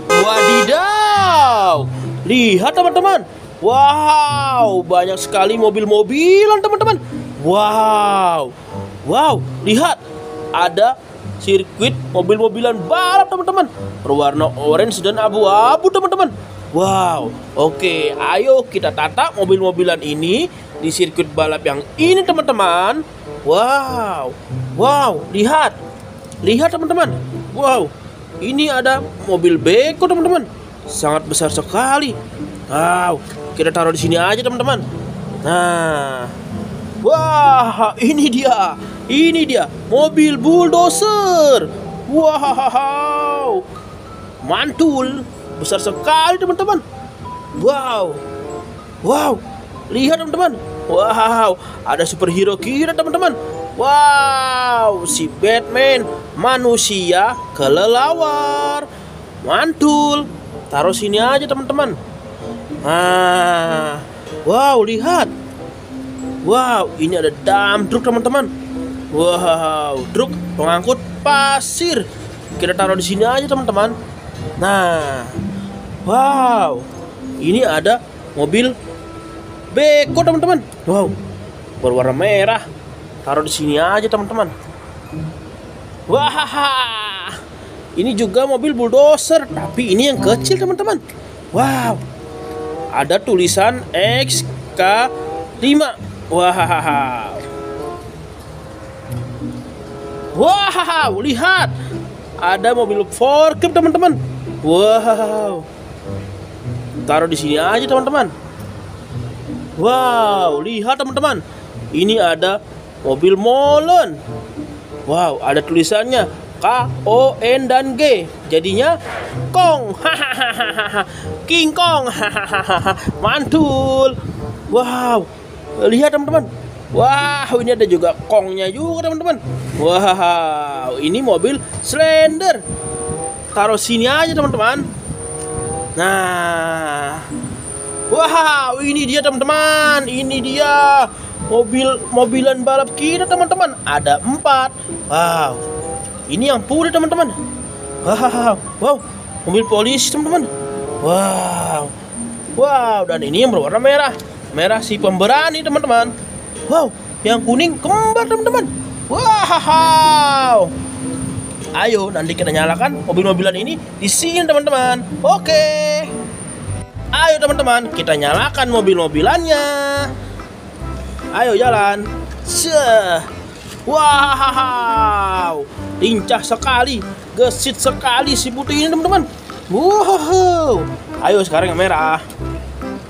Wadidaw, lihat teman-teman. Wow, banyak sekali mobil-mobilan teman-teman. Wow, wow, lihat, ada sirkuit mobil-mobilan balap teman-teman, berwarna orange dan abu-abu teman-teman. Wow, oke, ayo kita tata mobil-mobilan ini di sirkuit balap yang ini teman-teman. Wow, wow, lihat, lihat teman-teman. Wow, ini ada mobil beko teman-teman, sangat besar sekali. Wow, kita taruh di sini aja teman-teman. Nah, wah, ini dia mobil bulldozer. Wow, mantul, besar sekali teman-teman. Wow, wow, lihat teman-teman. Wow, ada superhero kita teman-teman. Wow, si Batman, manusia kelelawar, mantul. Taruh sini aja teman-teman. Nah, wow, lihat. Wow, ini ada dump truck teman-teman. Wow, truk pengangkut pasir. Kita taruh di sini aja teman-teman. Nah, wow, ini ada mobil beko teman-teman. Wow, berwarna merah. Taruh di sini aja teman-teman. Wah, ini juga mobil bulldozer, tapi ini yang kecil teman-teman. Wow, ada tulisan XK5. Wow, wow, lihat, ada mobil forklift teman-teman. Wow, taruh di sini aja teman-teman. Wow, lihat teman-teman, ini ada mobil molen. Wow, ada tulisannya KON dan G, jadinya Kong. King Kong. Mantul. Wow, lihat teman-teman. Wow, ini ada juga Kongnya juga teman-teman. Wow, ini mobil Slender. Taruh sini aja teman-teman. Nah, wow, ini dia teman-teman. Ini dia mobilan balap kita teman-teman. Ada 4. Wow, ini yang putih teman-teman. Wow, wow, mobil polisi teman-teman. Wow, wow, dan ini yang berwarna merah. Merah si pemberani teman-teman. Wow, yang kuning kembar teman-teman. Wow, ayo nanti kita nyalakan mobil-mobilan ini di sini teman-teman. Oke, ayo teman-teman, kita nyalakan mobil-mobilannya. Ayo jalan. Wow, lincah sekali, gesit sekali si putih ini teman-teman. Wow, ayo sekarang yang merah.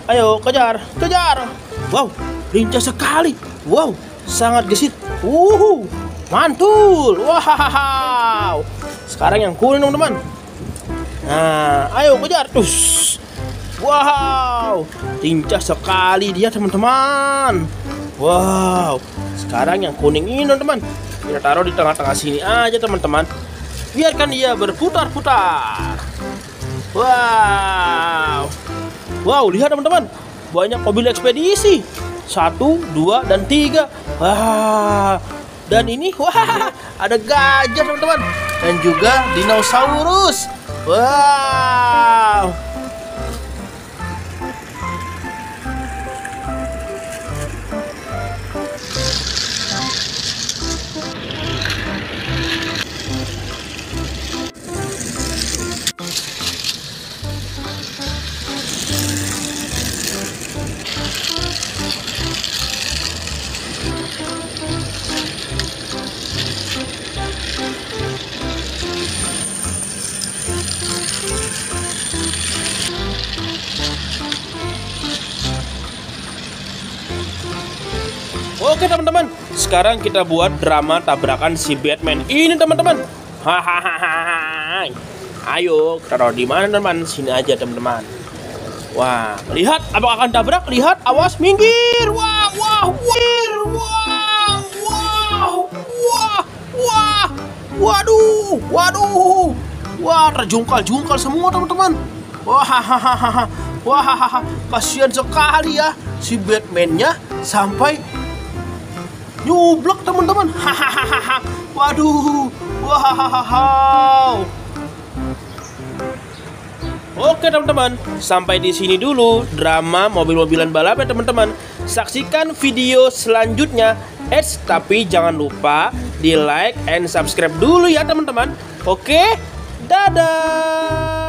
Ayo kejar, kejar. Wow, lincah sekali. Wow, sangat gesit. Mantul. Wow, sekarang yang kuning teman-teman. Nah, ayo kejar. Wow, lincah sekali dia teman-teman. Wow, sekarang yang kuning ini teman-teman, kita taruh di tengah-tengah sini aja teman-teman. Biarkan dia berputar-putar. Wow, wow, lihat teman-teman, banyak mobil ekspedisi. 1, 2, dan 3. Wah, dan ini wah, ada gajah teman-teman, dan juga dinosaurus. Wow. Oke teman-teman, sekarang kita buat drama tabrakan si Batman ini teman-teman. Hahaha. Ayo, taruh di mana teman? Sini aja teman-teman. Wah, lihat apakah akan tabrak? Lihat, awas, minggir. Wah, wah, wah, wah, wah, wah, wah, waduh, waduh, wah, terjungkal-jungkal semua teman-teman. Wah, wah, kasihan sekali ya si Batman-nya sampai nyublek teman-teman. Hahaha. Waduh. Wow. Oke teman-teman, sampai di sini dulu drama mobil-mobilan balap ya teman-teman. Saksikan video selanjutnya. Tapi jangan lupa di like and subscribe dulu ya teman-teman. Oke, dadah.